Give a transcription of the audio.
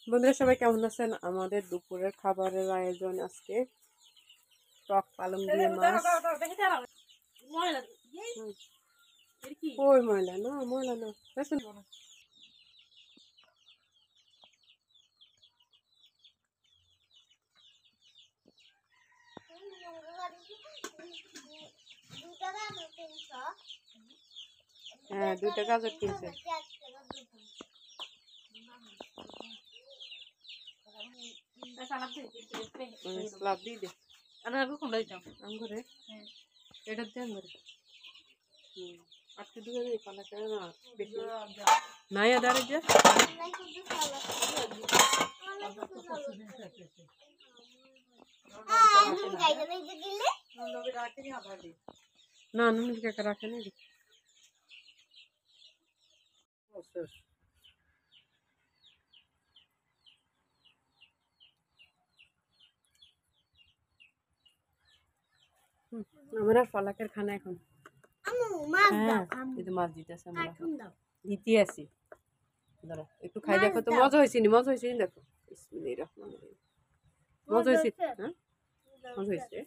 বন্ধুরা সবাই কেমন আছেন? আমাদের দুপুরের খাবারের আয়োজন আজকে টক পালং দিয়ে মাছ। ওই ময়লা না, ময়লা না। হ্যাঁ, 2টা গাজর কিনছে। স্লাব দিয়ে দে। আঙ্গুরে এটা দিয়ে আঙ্গুরে আজকে দুটো দিয়ে পালা করে না বেশি নাই আদারে যে না নুন কাকা রাখে না আমরা ফলাকের খানা এখন মাছ দিতেছে আমরা দিতে আসি দাঁড়া একটু খাই দেখো তো মজা হয়েছে নি দেখো বিসমিল্লাহির রহমানির রহিম মজা হয়েছে হ্যাঁ মজা হয়েছে